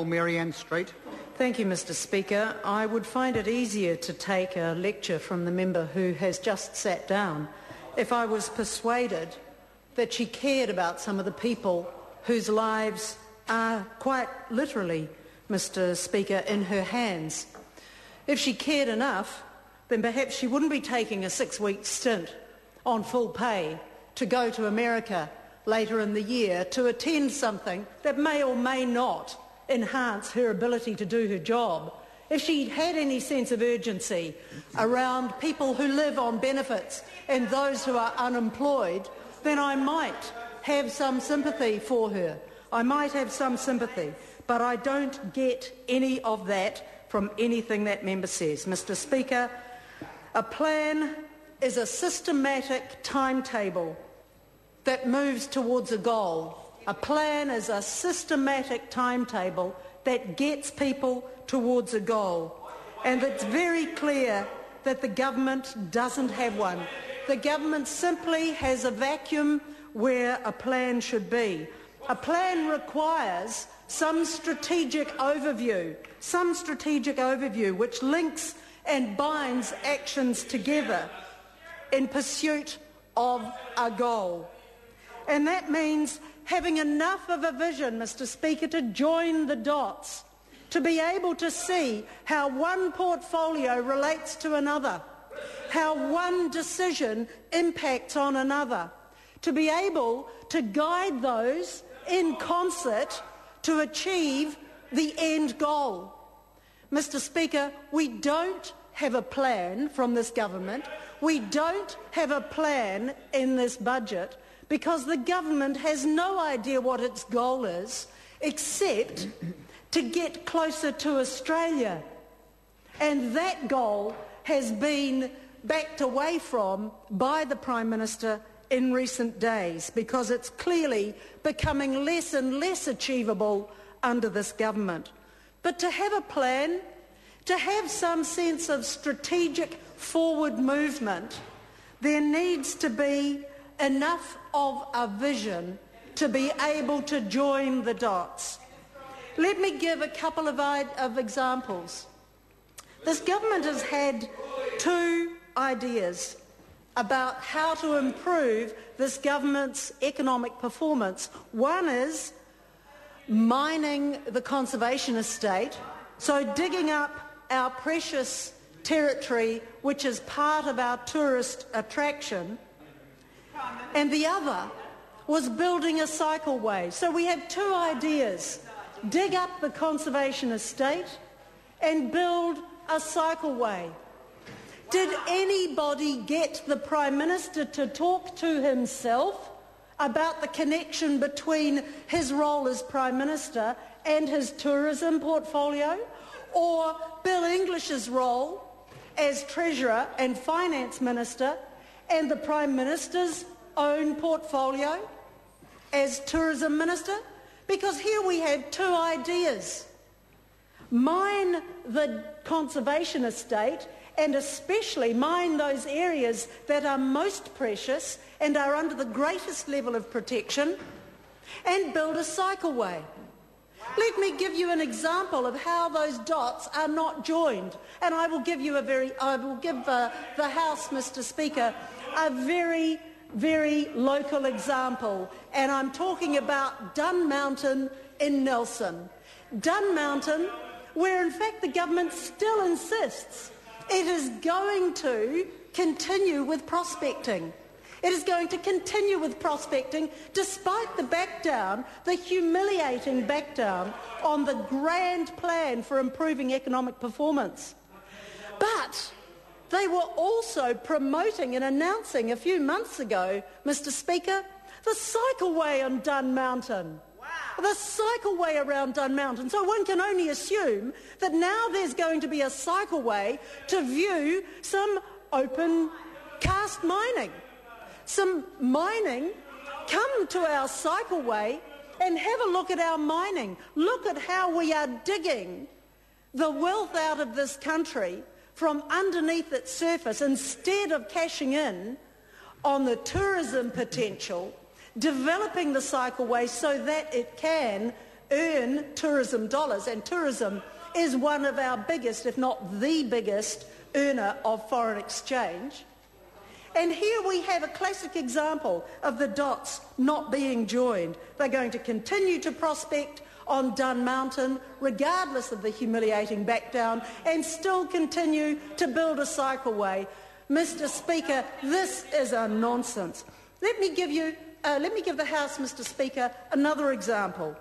Marianne Street. Thank you, Mr Speaker. I would find it easier to take a lecture from the member who has just sat down if I was persuaded that she cared about some of the people whose lives are quite literally, Mr Speaker, in her hands. If she cared enough, then perhaps she wouldn't be taking a 6-week stint on full pay to go to America later in the year to attend something that may or may not enhance her ability to do her job. If she had any sense of urgency around people who live on benefits and those who are unemployed, then I might have some sympathy for her. I might have some sympathy, but I don't get any of that from anything that member says. Mr Speaker, a plan is a systematic timetable that moves towards a goal. A plan is a systematic timetable that gets people towards a goal. And it's very clear that the government doesn't have one. The government simply has a vacuum where a plan should be. A plan requires some strategic overview which links and binds actions together in pursuit of a goal. And that means having enough of a vision, Mr Speaker, to join the dots, to be able to see how one portfolio relates to another, how one decision impacts on another, to be able to guide those in concert to achieve the end goal. Mr Speaker, we don't have a plan from this government. We don't have a plan in this budget, because the government has no idea what its goal is except to get closer to Australia. And that goal has been backed away from by the Prime Minister in recent days, because it's clearly becoming less and less achievable under this government. But to have a plan, to have some sense of strategic forward movement, there needs to be enough of a vision to be able to join the dots. Let me give a couple of examples. This government has had 2 ideas about how to improve this government's economic performance. One is mining the conservation estate, so digging up our precious territory which is part of our tourist attraction, and the other was building a cycleway. So we have 2 ideas: dig up the conservation estate and build a cycleway. Did anybody get the Prime Minister to talk to himself about the connection between his role as Prime Minister and his tourism portfolio, or Bill English's role as Treasurer and Finance Minister and the Prime Minister's own portfolio as Tourism Minister? Because here we have 2 ideas. Mine the conservation estate, and especially mine those areas that are most precious and are under the greatest level of protection, and build a cycleway. Let me give you an example of how those dots are not joined, and I will give the House, Mr Speaker, a very, very local example, and I'm talking about Dun Mountain in Nelson. Dun Mountain, where in fact the government still insists it is going to continue with prospecting. It is going to continue with prospecting despite the backdown, the humiliating backdown on the grand plan for improving economic performance. But they were also promoting and announcing a few months ago, Mr Speaker, the cycleway on Dun Mountain. The cycleway around Dun Mountain. So one can only assume that now there's going to be a cycleway to view some open cast mining. Some mining, come to our cycleway and have a look at our mining. Look at how we are digging the wealth out of this country from underneath its surface instead of cashing in on the tourism potential, developing the cycleway so that it can earn tourism dollars, and tourism is one of our biggest, if not the biggest, earner of foreign exchange. And here we have a classic example of the dots not being joined. They're going to continue to prospect on Dun Mountain, regardless of the humiliating backdown, and still continue to build a cycleway. Mr. Speaker, this is a nonsense. Let me give the House, Mr. Speaker, another example.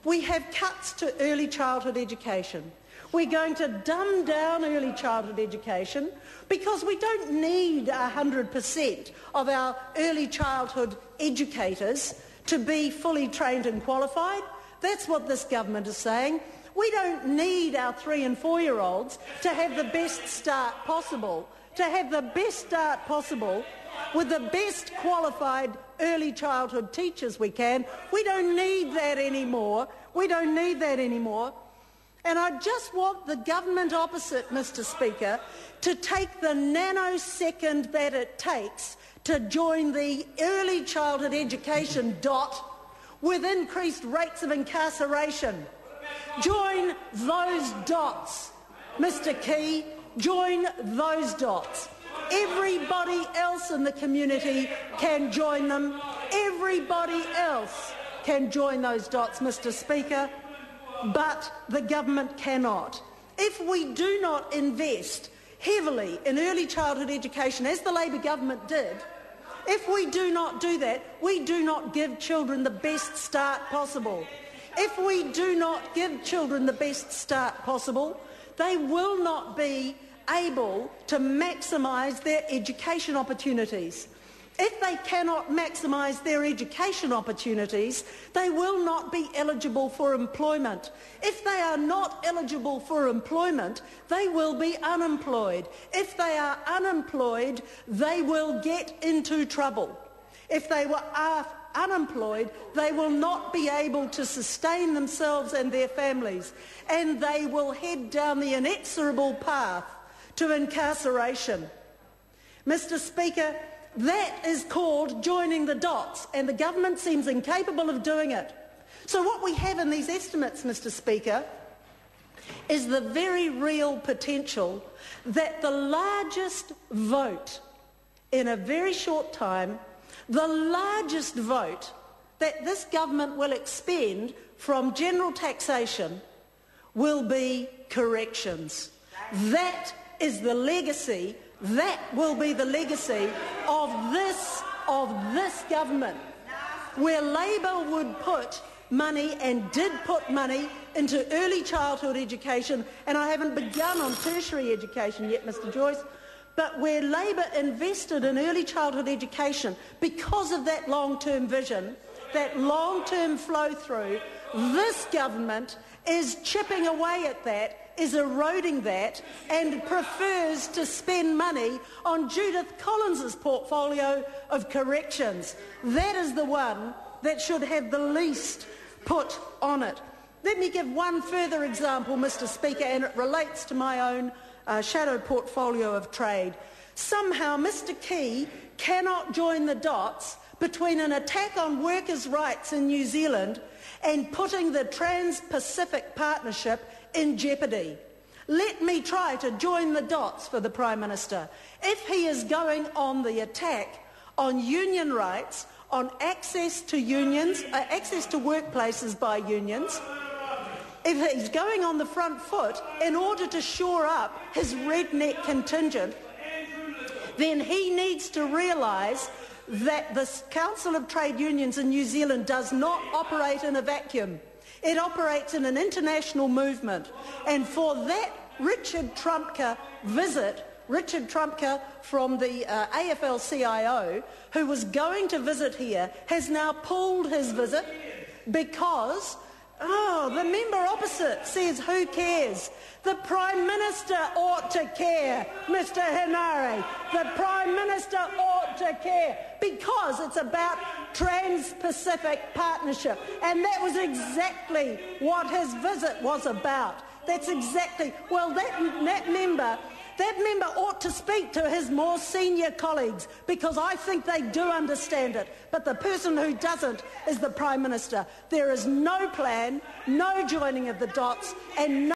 We have cuts to early childhood education. We're going to dumb down early childhood education because we don't need 100% of our early childhood educators to be fully trained and qualified. That's what this government is saying. We don't need our 3- and 4-year-olds to have the best start possible, with the best qualified early childhood teachers we can. We don't need that anymore. And I just want the government opposite, Mr. Speaker, to take the nanosecond that it takes to join the early childhood education dot with increased rates of incarceration. Join those dots, Mr. Key, join those dots. Everybody else in the community can join them. Everybody else can join those dots, Mr. Speaker, but the government cannot. If we do not invest heavily in early childhood education, as the Labor government did, if we do not do that, we do not give children the best start possible. If we do not give children the best start possible, they will not be able to maximise their education opportunities. If they cannot maximise their education opportunities, they will not be eligible for employment. If they are not eligible for employment, they will be unemployed. If they are unemployed, they will get into trouble. If they are unemployed, they will not be able to sustain themselves and their families, and they will head down the inexorable path to incarceration. Mr. Speaker, that is called joining the dots, and the government seems incapable of doing it. So what we have in these estimates, Mr. Speaker, is the very real potential that the largest vote in a very short time, the largest vote that this government will expend from general taxation will be corrections. That is the legacy. That will be the legacy of this government, where Labor would put money and did put money into early childhood education, and I haven't begun on tertiary education yet, Mr. Joyce, but where Labor invested in early childhood education because of that long-term vision, that long-term flow-through, this government is chipping away at that, is eroding that, and prefers to spend money on Judith Collins's portfolio of corrections. That is the one that should have the least put on it. Let me give one further example, Mr. Speaker, and it relates to my own shadow portfolio of trade. Somehow Mr. Key cannot join the dots between an attack on workers' rights in New Zealand and putting the Trans-Pacific Partnership in jeopardy. Let me try to join the dots for the Prime Minister. If he is going on the attack on union rights, on access to unions, access to workplaces by unions, if he's going on the front foot in order to shore up his redneck contingent, then he needs to realise that the Council of Trade Unions in New Zealand does not operate in a vacuum. It operates in an international movement. And for that Richard Trumpka visit, Richard Trumpka from the AFL-CIO, who was going to visit here, has now pulled his visit because, the member opposite says, who cares? The Prime Minister ought to care, Mr. Henare. The Prime Minister ought to care because it's about Trans-Pacific Partnership. And that was exactly what his visit was about. That's exactly, well, that member That member ought to speak to his more senior colleagues, because I think they do understand it. But the person who doesn't is the Prime Minister. There is no plan, no joining of the dots, and no